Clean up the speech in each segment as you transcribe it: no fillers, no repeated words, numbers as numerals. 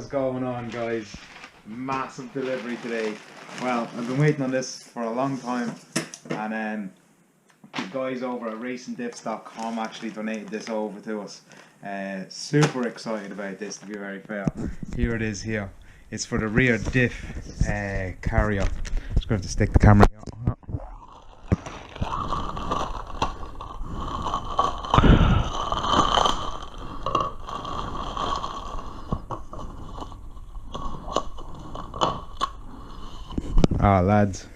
going on, guys? Massive delivery today. Well, I've been waiting on this for a long time, and the guys over at RacingDiffs.com actually donated this over to us. Super excited about this, to be very fair. Here it is here. It's for the rear diff carrier. Just going to have to stick the camera here. Ah, lads,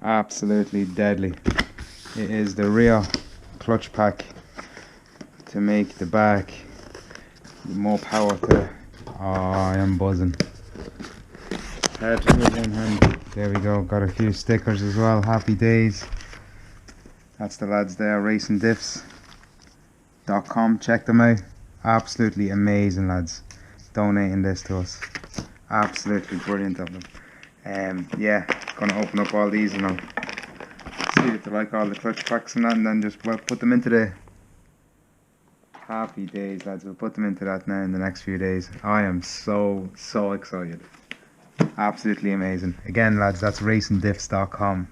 absolutely deadly. It is the rear clutch pack to make the back more power to. Oh, I am buzzing. Hard to move one hand. There we go, got a few stickers as well. Happy days. That's the lads there, RacingDiffs.com. Check them out. Absolutely amazing lads, donating this to us. Absolutely brilliant of them. Yeah, gonna open up all these and I'll see if they like all the clutch packs and that, and then just put them into the happy days, lads. We'll put them into that now in the next few days. I am so excited. Absolutely amazing. Again, lads, that's RacingDiffs.com.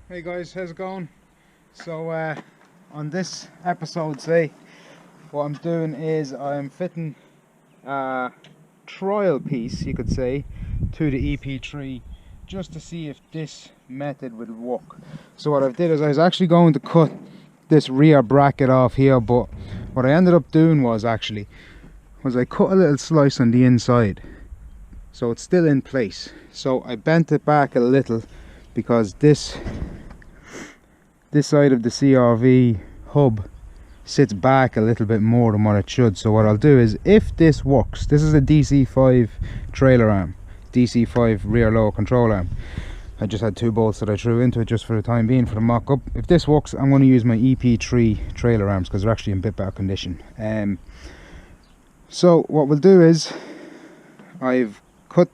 Hey guys, how's it going? So on this episode today, what I'm doing is I'm fitting a trial piece, you could say, to the EP3 just to see if this method would work. So what I did is I was actually going to cut this rear bracket off here, but what I ended up doing was I cut a little slice on the inside so it's still in place. So I bent it back a little because this side of the CRV hub sits back a little bit more than what it should. So what I'll do is, if this works, this is a DC5 trailer arm, DC5 rear lower control arm. I just had 2 bolts that I threw into it just for the time being for the mock-up. If this works, I'm going to use my EP3 trailer arms because they're actually in a bit better condition. So what we'll do is, I've cut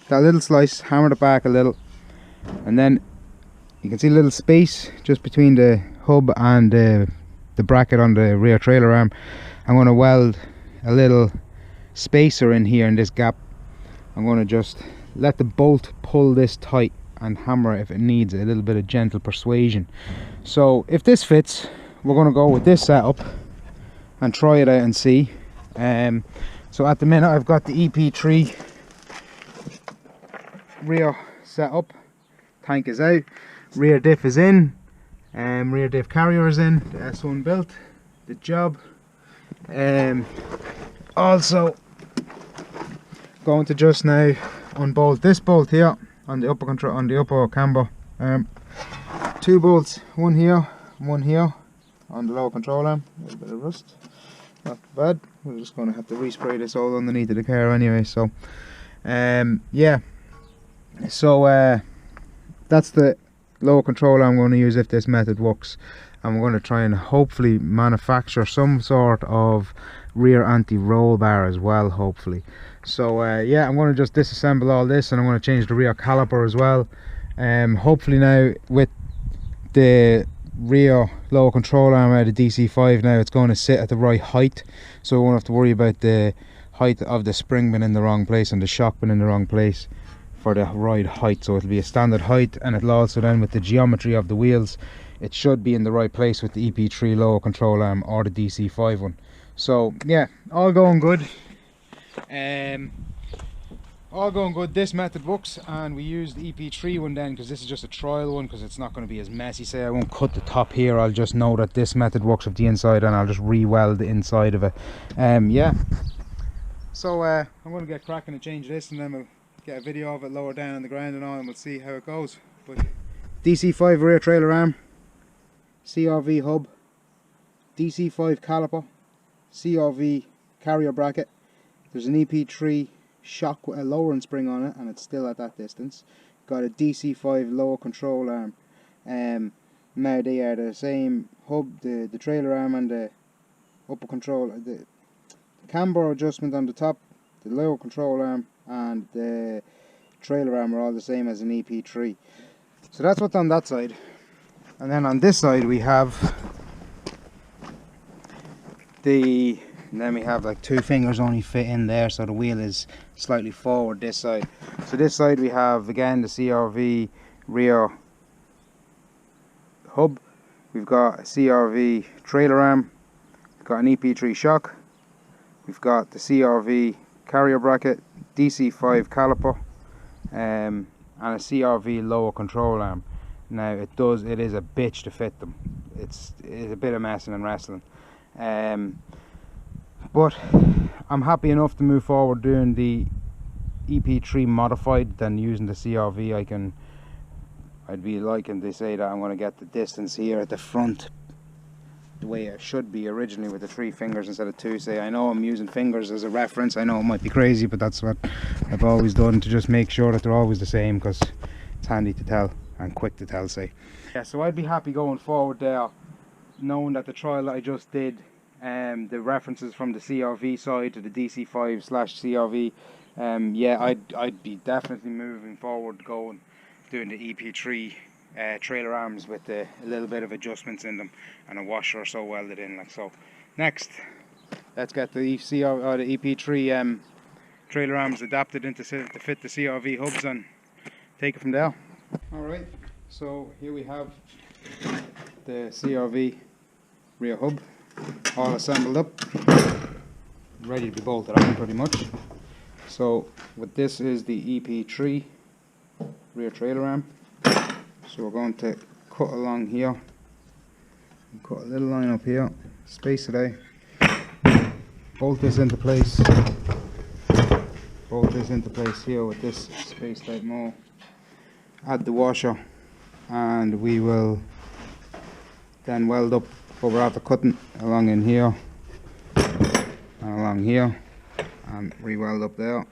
that little slice, hammered it back a little, and then you can see a little space just between the hub and the bracket on the rear trailer arm. I'm going to weld a little spacer in here in this gap. I'm going to just let the bolt pull this tight and hammer it if it needs a little bit of gentle persuasion. So if this fits, we're going to go with this setup and try it out and see. So at the minute I've got the EP3 rear setup, tank is out, rear diff is in, rear diff carrier is in, the S1 built, the job. Also going to just now unbolt this bolt here on the upper control, on the upper camber. 2 bolts, one here, one here on the lower control arm. A little bit of rust, not bad. We're just going to have to respray this all underneath of the car anyway. So yeah, so that's the lower control I'm going to use if this method works. I'm going to try and hopefully manufacture some sort of rear anti-roll bar as well, hopefully. So yeah, I'm going to just disassemble all this and I'm going to change the rear caliper as well. Hopefully now with the rear lower control arm out of DC5 now, it's going to sit at the right height, so we won't have to worry about the height of the spring being in the wrong place and the shock being in the wrong place for the right height. So it'll be a standard height, and it'll also then, with the geometry of the wheels, it should be in the right place with the EP3 lower control arm or the DC5 one. So yeah, all going good. All going good. This method works, and we use the EP3 one then because this is just a trial one, because it's not going to be as messy. Say I won't cut the top here, I'll just know that this method works with the inside and I'll just re-weld the inside of it. Yeah, so I'm going to get cracking and change this, and then we'll get a video of it lower down on the ground and all, and we'll see how it goes. But DC5 rear trailer arm, CRV hub, DC5 caliper, CRV carrier bracket. There's an EP3 shock with a lowering spring on it, and it's still at that distance. Got a DC5 lower control arm. Now they are the same hub, the trailer arm and the upper control, the camber adjustment on the top, the lower control arm and the trailer arm are all the same as an EP3. So that's what's on that side. And then on this side we have then we have like 2 fingers only fit in there, so the wheel is slightly forward this side. So this side we have again the CRV rear hub. We've got a CRV trailer arm. We've got an EP3 shock. We've got the CRV carrier bracket, DC5 caliper, and a CRV lower control arm. Now it is a bitch to fit them. It's a bit of messing and wrestling. But I'm happy enough to move forward doing the EP3 modified than using the CRV. I'd be liking to say that I'm going to get the distance here at the front the way it should be originally, with the 3 fingers instead of 2. Say, I know I'm using fingers as a reference, I know it might be crazy, but that's what I've always done, to just make sure that they're always the same, because it's handy to tell and quick to tell, say. Yeah, so I'd be happy going forward there, knowing that the trial that I just did, the references from the CRV side to the DC5/CRV, yeah, I'd be definitely moving forward, doing the EP3 trailer arms with a little bit of adjustments in them and a washer or so welded in. Like so. Next, let's get the EP3 trailer arms adapted to fit the CRV hubs and take it from there. Alright, so here we have the CRV rear hub all assembled up, ready to be bolted on pretty much. So with this is the EP3 rear trailer arm. So we're going to cut along here and cut a little line up here, space it out, bolt this into place here with this spaced out more, add the washer, and we will then weld up what we're after cutting along in here and along here, and re-weld up there,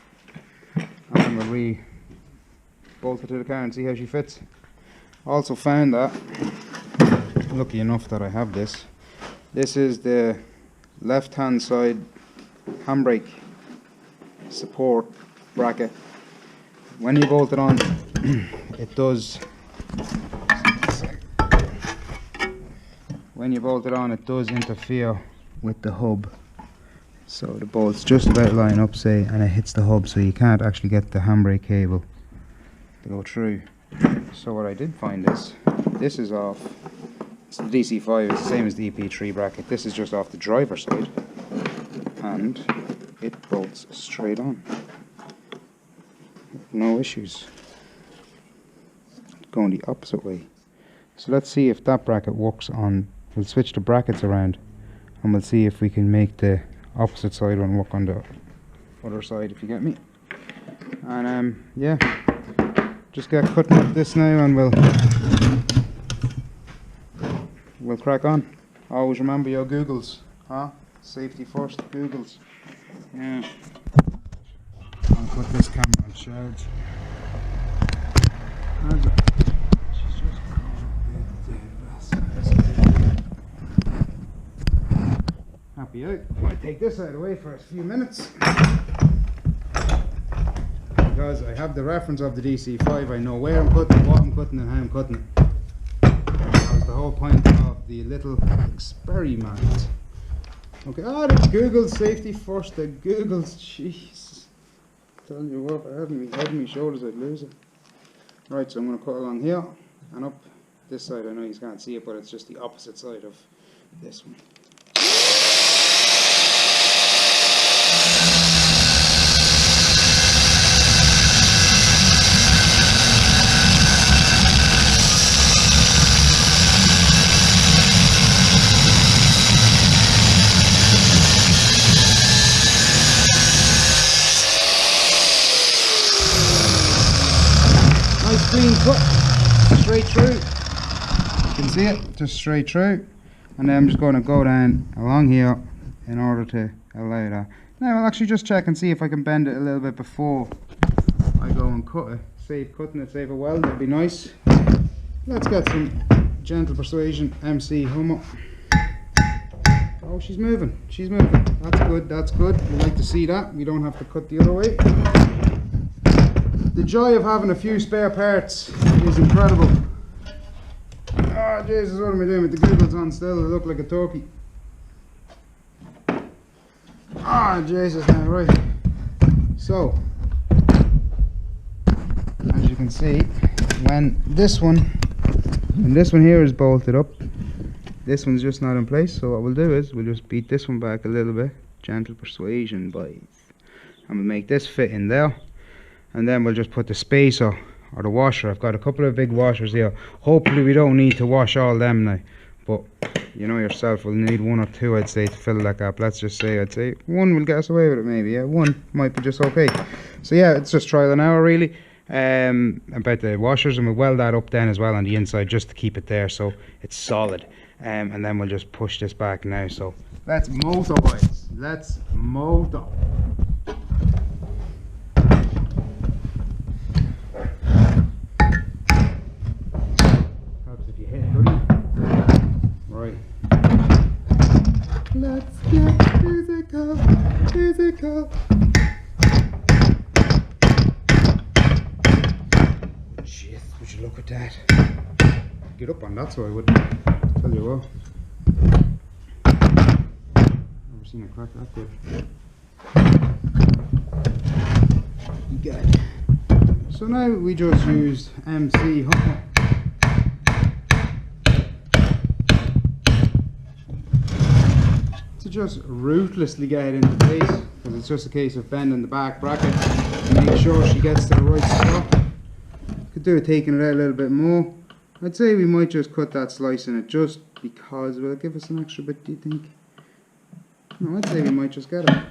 and we'll re-bolt it to the car and see how she fits. Also found that, lucky enough that I have this is the left hand side handbrake support bracket. When you bolt it on, it does interfere with the hub, so the bolts just about line up, say, and it hits the hub, so you can't actually get the handbrake cable to go through. So what I did find is, this is off, it's the DC5, it's the same as the EP3 bracket, this is just off the driver's side, and it bolts straight on, no issues, going the opposite way. So let's see if that bracket works on, we'll switch the brackets around and we'll see if we can make the opposite side one work on the other side, if you get me. And yeah, just get cutting up this now and we'll crack on. Always remember your Googles, huh? Safety first, Googles. Yeah. I'll put this camera on charge. Happy out. I might take this out of the way for a few minutes, because I have the reference of the DC5. I know where I'm cutting, what I'm cutting, and how I'm cutting it. That was the whole point of the little experiment. Okay, the Googles, safety first, the Googles, jeez. Tell you what, if I had my head on my shoulders, I'd lose it. Right, so I'm going to cut along here and up this side. I know you can't see it, but it's just the opposite side of this one. Nice clean cut, straight through. You can see it, just straight through. And then I'm just going to go down along here in order to allow that. Now I'll actually just check and see if I can bend it a little bit before I go and cut it. Save cutting it, save a weld, that'd be nice. Let's get some gentle persuasion, MC Hummer. Oh, she's moving, she's moving. That's good, that's good. We like to see that. We don't have to cut the other way. The joy of having a few spare parts is incredible. Oh Jesus, what am I doing with the Googles on still? I look like a turkey. Ah, Jesus, now, right. So, as you can see, when this one here is bolted up, this one's just not in place. So what we'll do is we'll just beat this one back a little bit, gentle persuasion, boys, and we'll make this fit in there, and then we'll just put the spacer or the washer. I've got a couple of big washers here. Hopefully we don't need to wash all them now, but you know yourself, we'll need one or two, I'd say, to fill that gap. Let's just say, I'd say one will get us away with it, maybe. Yeah, one might be just okay. So yeah, it's just trial and error really. About the washers, and we'll weld that up then as well on the inside, just to keep it there so it's solid. And then we'll just push this back now. So let's motor, boys. Let's motor. Helps if you hit it, doesn't it? Right. Let's get physical, physical. Shit, would you look at that? Get up on that so I wouldn't. Tell you what. Never seen a crack that good. Good. So now we just used MC Hummer to just ruthlessly get it into place, because it's just a case of bending the back bracket to make sure she gets to the right spot. Could do it taking it out a little bit more. I'd say we might just cut that slice in it just because. Will it give us an extra bit, do you think? No, I'd say we might just get it.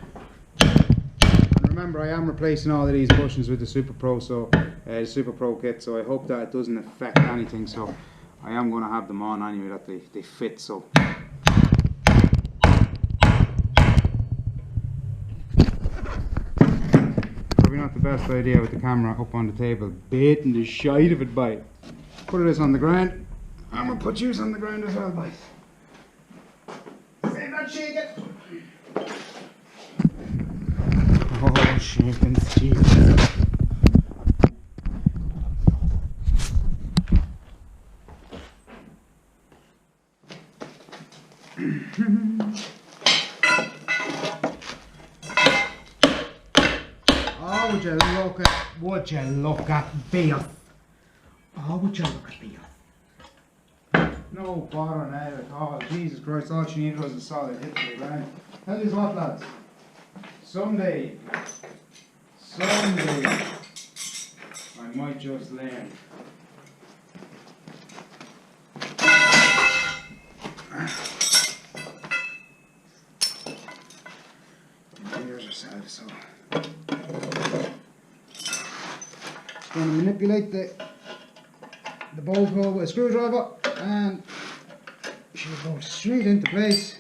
And remember, I am replacing all of these bushings with the Super Pro, so Super Pro kit, so I hope that it doesn't affect anything. So I am going to have them on anyway, that they fit. So probably not the best idea with the camera up on the table, baiting the shite of it, by. Put this on the ground. I'm gonna put yours on the ground as well, boys. Save that shaking. Oh, shaking, Jesus. Oh, would you look at Beer? Oh, would you look at Beer? No bother now at all. Jesus Christ, all she needed was a solid hit to the ground. Tell you what, lads. Someday, I might just learn. Here's yourself, so. Just going to manipulate the bolt hole with a screwdriver, and she'll go straight into place.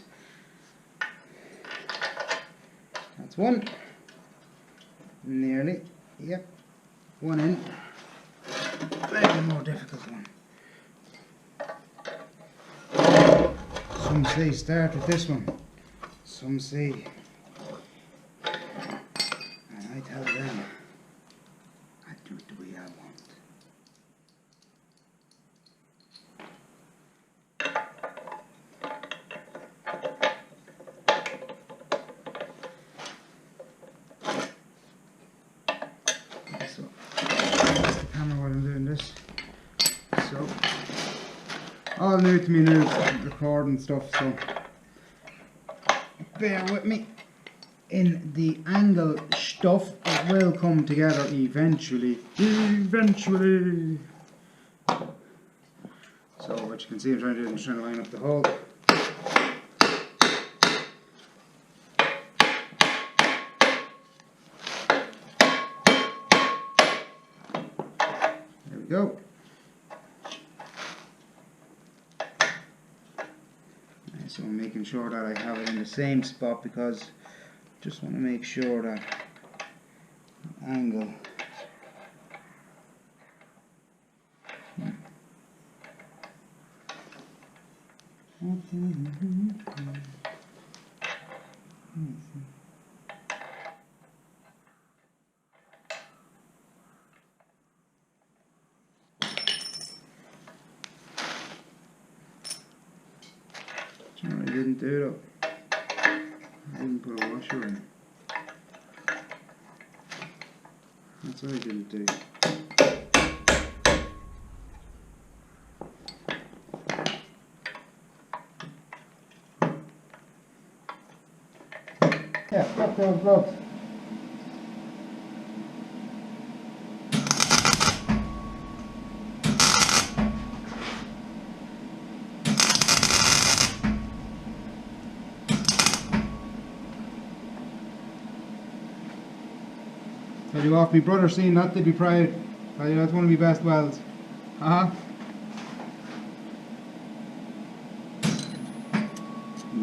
That's one. Nearly. Yep. One in. Maybe the more difficult one. Some say start with this one. Some say. And I tell them, I do it the way I want. So, that's the camera while I'm doing this. So, all new to me now, recording stuff, so bear with me. In the angle stuff, it will come together eventually. Eventually! So, what you can see I'm trying to do is I'm trying to line up the hole. There we go. So I'm making sure that I have it in the same spot, because I just want to make sure that angle I didn't do it. I didn't put a washer in. That's what I didn't do. Yeah, got those gloves. Tell you off, my brother seen that, they'd be proud. Tell you, that's one of my best welds.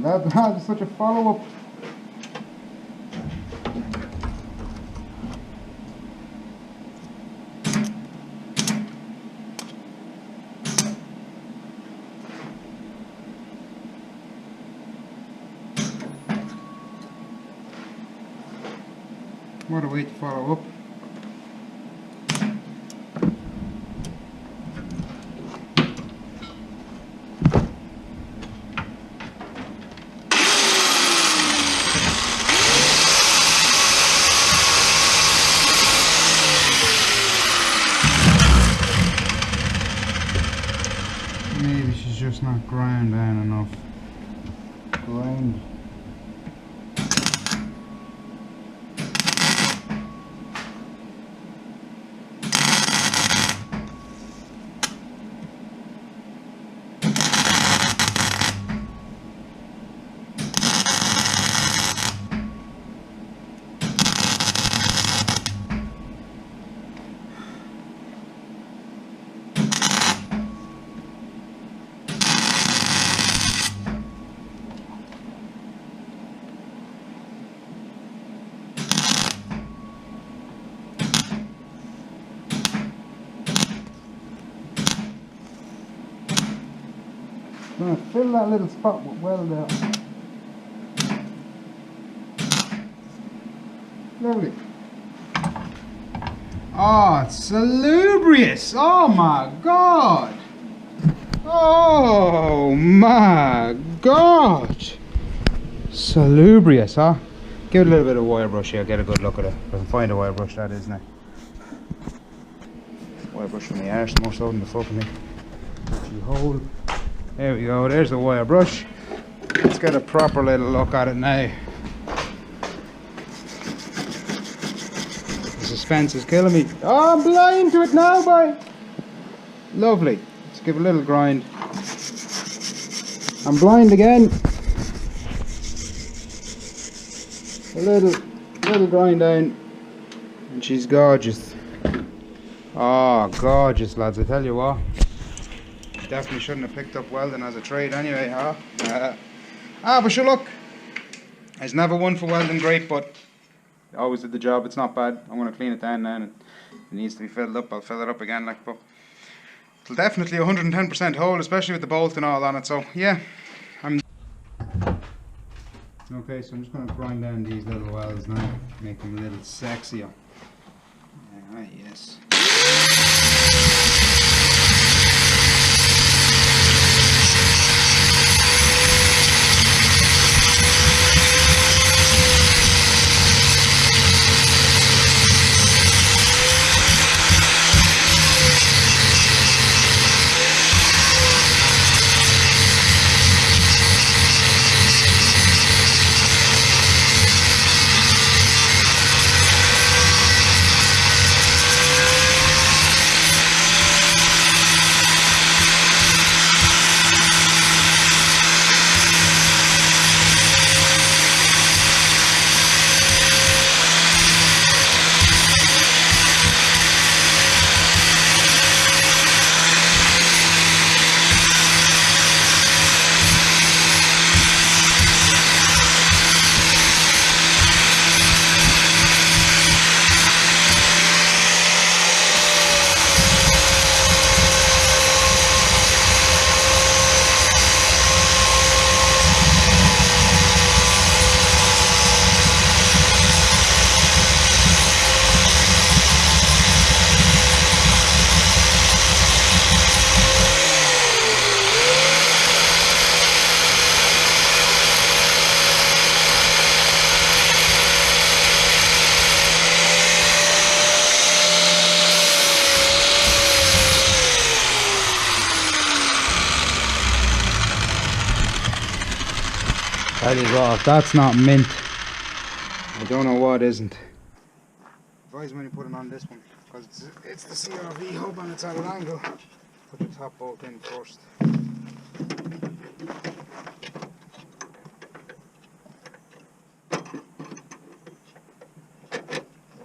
That's such a follow-up. What a way to follow up. Maybe she's just not ground down enough. Ground. I'm going to fill that little spot with weld out. Lovely. Oh, it's salubrious! Oh my god! Oh my god! Salubrious, huh? Give it a little bit of wire brush here, get a good look at it. If I can find a wire brush, that is now. Wire brush from the arse, more so than the fucking hole. There we go, there's the wire brush. Let's get a proper little look at it now. The suspense is killing me. Oh, I'm blind to it now, boy! Lovely. Let's give it a little grind. I'm blind again. A little grind down. And she's gorgeous. Oh, gorgeous, lads, I tell you what. Definitely shouldn't have picked up welding as a trade anyway, huh? But sure, look, it's never one for welding great, but always did the job. It's not bad. I'm going to clean it down now, and it needs to be filled up. I'll fill it up again, like, but it'll definitely 110% hold, especially with the bolt and all on it. So yeah, okay, so I'm just going to grind down these little welds now, make them a little sexier. Alright, yes. Tell you what, if that's not mint, I don't know what isn't. Advise when you put it on this one, because it's the CRV hub and it's at an angle. Put the top bolt in first.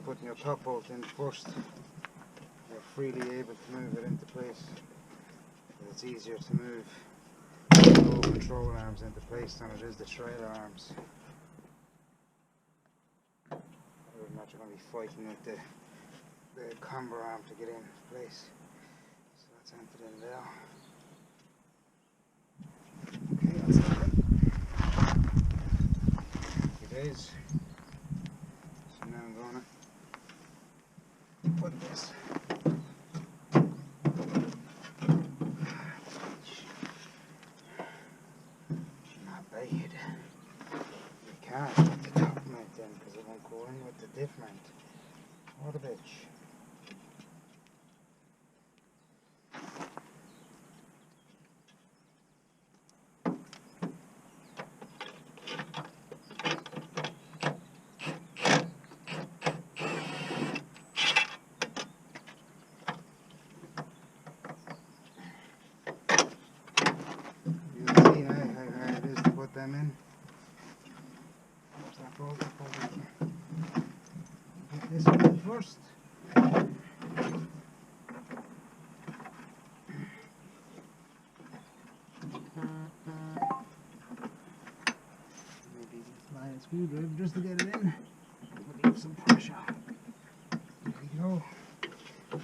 Putting your top bolt in first, you're freely able to move it into place. It's easier to move the control arms into place than it is the trailer arms. Other than that, you're going to be fighting with the camber arm to get in place. So that's entered in there. Okay, that's it. It is. So now I'm going to put this. Not bad. You can't put the top mount in because it won't go in with the diff mount. What a bitch. Them in. That bolt, get this one in first. Maybe slide a screwdriver just to get it in. We'll leave some pressure. There we go.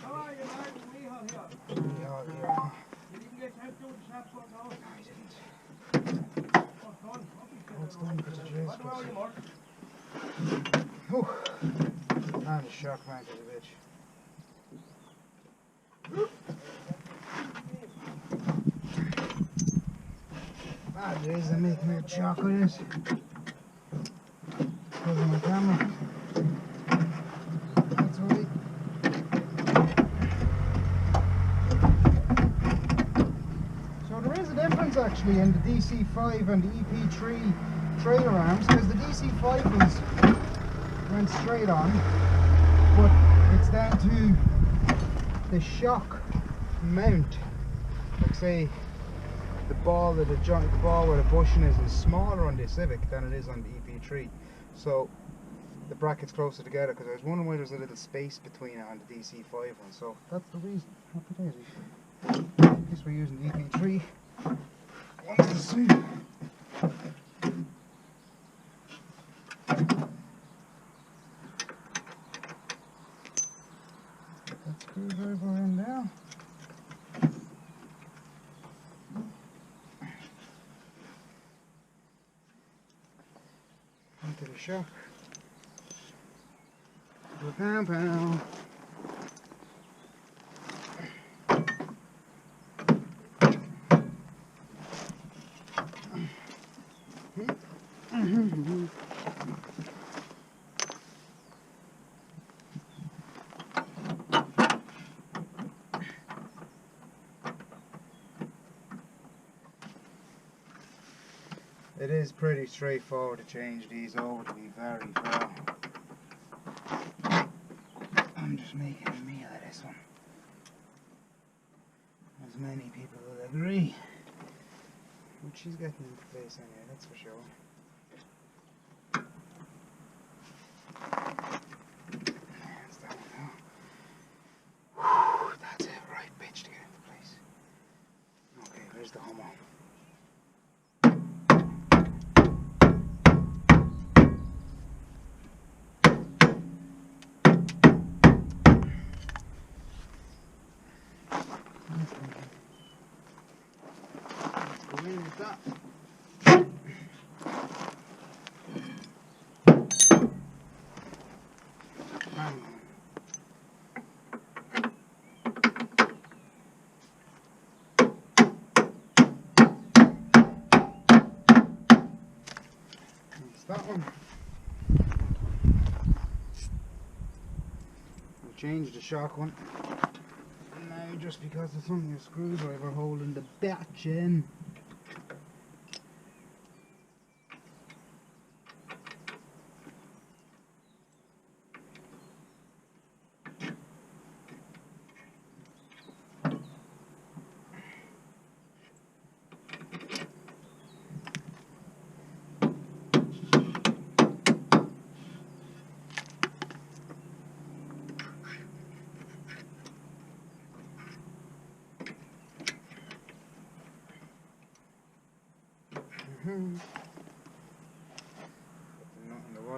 How are you, man? Mihal here. Mihal here. You didn't get time to do the shop for now? No, I didn't. What's done? What are you, Mark? And the shock mount is a bitch. Bad days, they make me a shock with this. Put on my camera. That's right. So there is a difference actually in the DC5 and the EP3 trailer arms, because the DC5 went straight on, but it's down to the shock mount. Like say the ball where the bushing is smaller on the Civic than it is on the EP3, so the bracket's closer together, because I was wondering why there's a little space between it and the DC5 one, so that's the reason. Happy daisy. I guess we're using the EP3 ones to see. That screwdriver in there. Into the shock. Pow pow. It is pretty straightforward to change these over, to be very fair. I'm just making a meal of this one, as many people will agree. But she's getting into place anyway, that's for sure. That's that one now. Whew, that's it, right bitch to get into place. Okay, where's the homo? That. That's that one. We'll change the shock one. Now, just because there's only a screwdriver holding the batch in.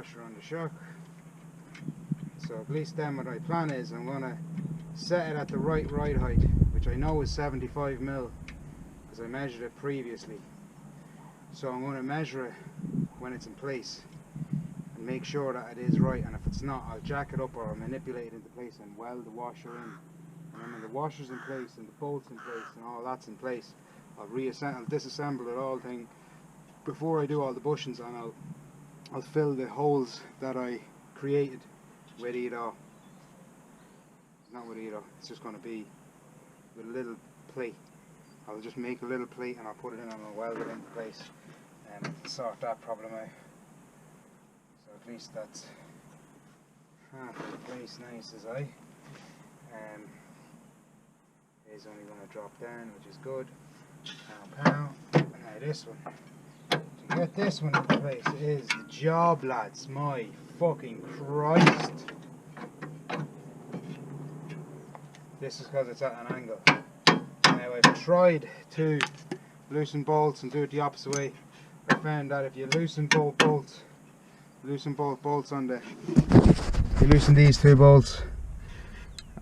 washer on the shock. So at least then what my plan is, I'm going to set it at the right ride height, which I know is 75mm because I measured it previously. So I'm going to measure it when it's in place and make sure that it is right, and if it's not, I'll jack it up or I'll manipulate it into place and weld the washer in. And then when the washer's in place and the bolts in place and all that's in place, I'll disassemble it all thing before I do all the bushings, and I'll fill the holes that I created with either, not with either, it's just going to be with a little plate. I'll just make a little plate and I'll put it in and I'll weld it into place and sort that problem out. So at least that's half in place nice as I. Is only going to drop down, which is good. Pow. And now this one. To get this one into place is the job, lads. My fucking Christ. This is because it's at an angle. Now I've tried to loosen bolts and do it the opposite way. I found that if you loosen both bolts on the, you loosen these two bolts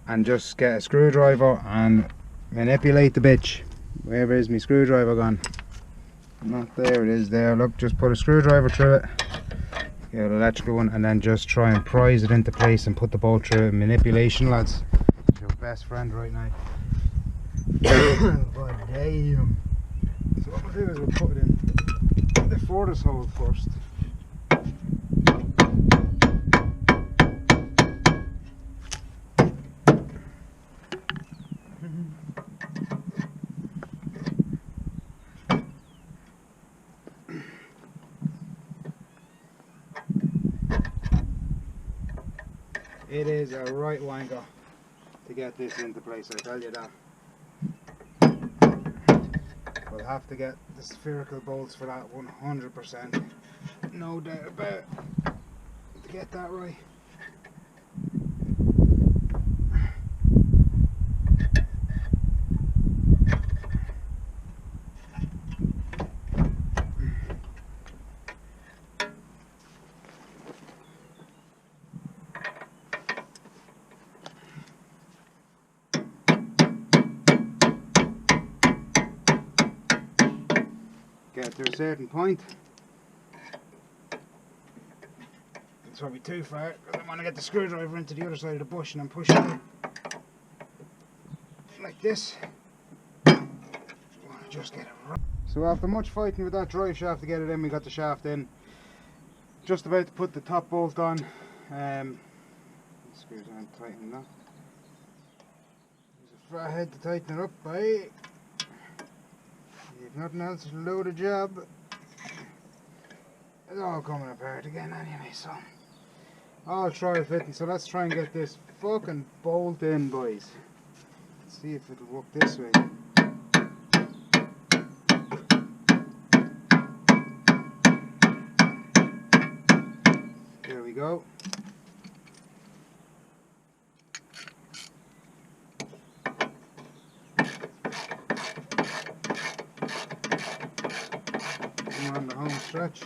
and just get a screwdriver and manipulate the bitch. Wherever is my screwdriver gone? Not there, it is there. Look, just put a screwdriver through it, get an electrical one, and then just try and prise it into place and put the bolt through it. Manipulation, lads. Your best friend right now. But damn. So what we'll do is we'll put it in the forwarders hole first. It is a right wanker to get this into place, I tell you that. We'll have to get the spherical bolts for that 100%, no doubt about it, to get that right. Get to a certain point. It's probably too far because I want to get the screwdriver into the other side of the bush and then push it like this. I want to just get it right. So after much fighting with that drive shaft to get it in, we got the shaft in. Just about to put the top bolt on. Screws aren't tightening that. There's a fat head to tighten it up by. If nothing else, it'll do the job. It's all coming apart again anyway, so I'll try fitting. So let's try and get this fucking bolt in, boys. Let's see if it'll work this way. There we go. On the home stretch.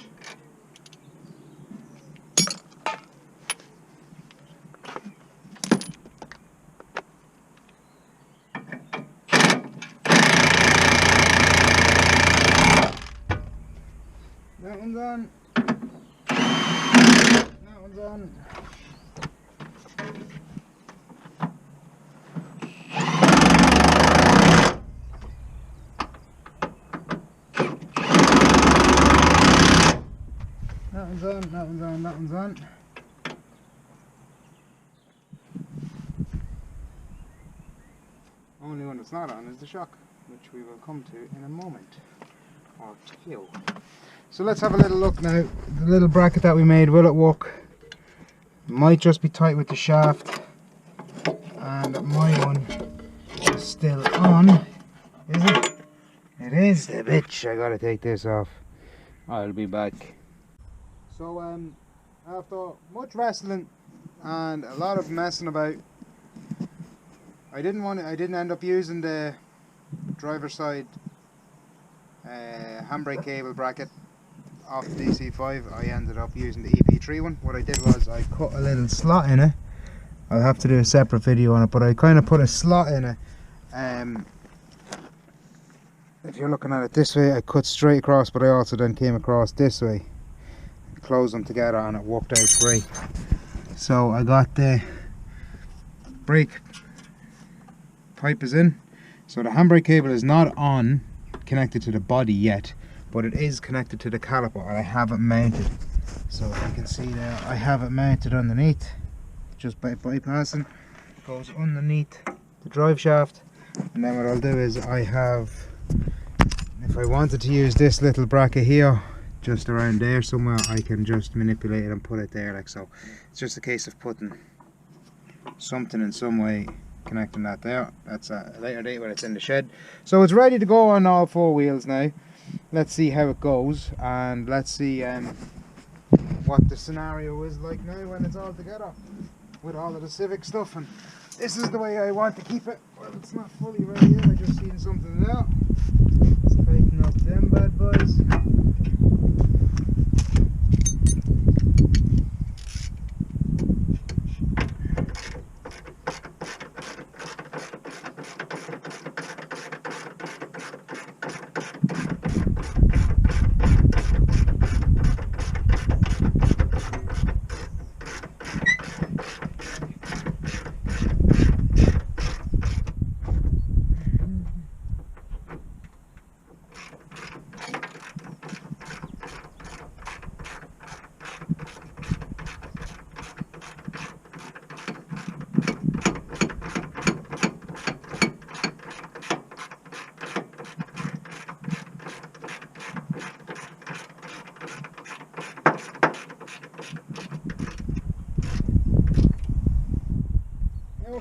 That one's on. That one's on. That one's on, that one's on, that one's on. Only one that's not on is the shock, which we will come to in a moment or two. So let's have a little look now. The little bracket that we made, will it work? Might just be tight with the shaft, and my one is still on. Is it? It is the bitch. I gotta take this off. I'll be back. So after much wrestling and a lot of messing about, I didn't end up using the driver's side handbrake cable bracket off the DC5, I ended up using the EP3 one. What I did was I cut a little slot in it. I'll have to do a separate video on it, but I kind of put a slot in it. If you're looking at it this way, I cut straight across, but I also then came across this way, closed them together, and it worked out great. So I got the brake pipe is in, so the handbrake cable is not on connected to the body yet, but it is connected to the caliper, and I have it mounted. So if you can see there, I have it mounted underneath, just by bypassing, goes underneath the drive shaft. And then what I'll do is I have, if I wanted to use this little bracket here just around there somewhere, I can just manipulate it and put it there like so. It's just a case of putting something in some way, connecting that there. That's a later date when it's in the shed. So it's ready to go on all four wheels now. Let's see how it goes, and let's see what the scenario is like now when it's all together with all of the Civic stuff. And this is the way I want to keep it. Well, it's not fully ready yet, I just seen something there. Let's tighten up them bad boys.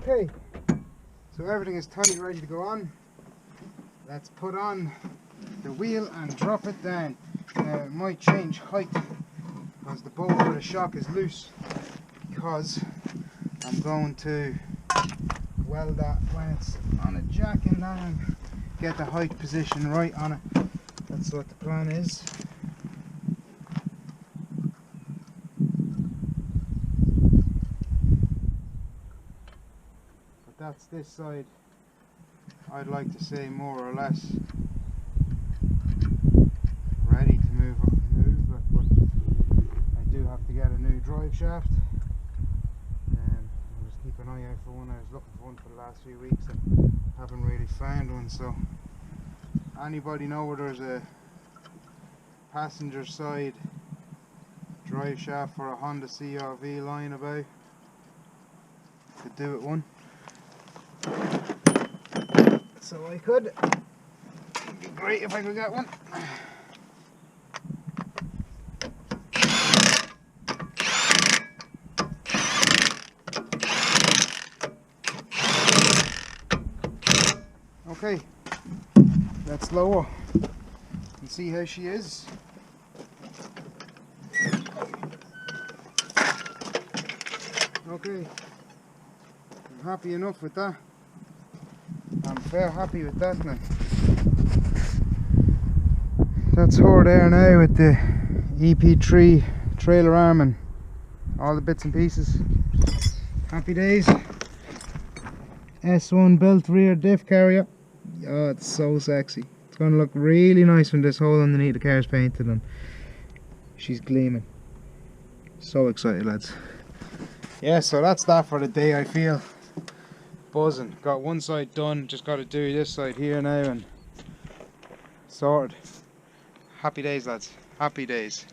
Okay, so everything is tight, ready to go on. Let's put on the wheel and drop it down. Now it might change height because the bolt for the shock is loose, because I'm going to weld that when it's on a jack and down, get the height position right on it. That's what the plan is. That's this side, I'd like to say more or less ready to move, but I do have to get a new drive shaft. I'll just keep an eye out for one. I was looking for one for the last few weeks and haven't really found one. So anybody know where there's a passenger side drive shaft for a Honda CR-V lying about? Could do it one. So I could. It'd be great if I could get one. Okay, let's lower and see how she is. Okay, I'm happy enough with that. I'm fair happy with that now. That's her there now with the EP3 trailer arm and all the bits and pieces. Happy days. S1 built rear diff carrier. Oh, it's so sexy. It's going to look really nice when this hole underneath the car is painted and she's gleaming. So excited, lads. Yeah, so that's that for the day. I feel buzzing. Got one side done, just got to do this side here now and sorted. Happy days, lads. Happy days.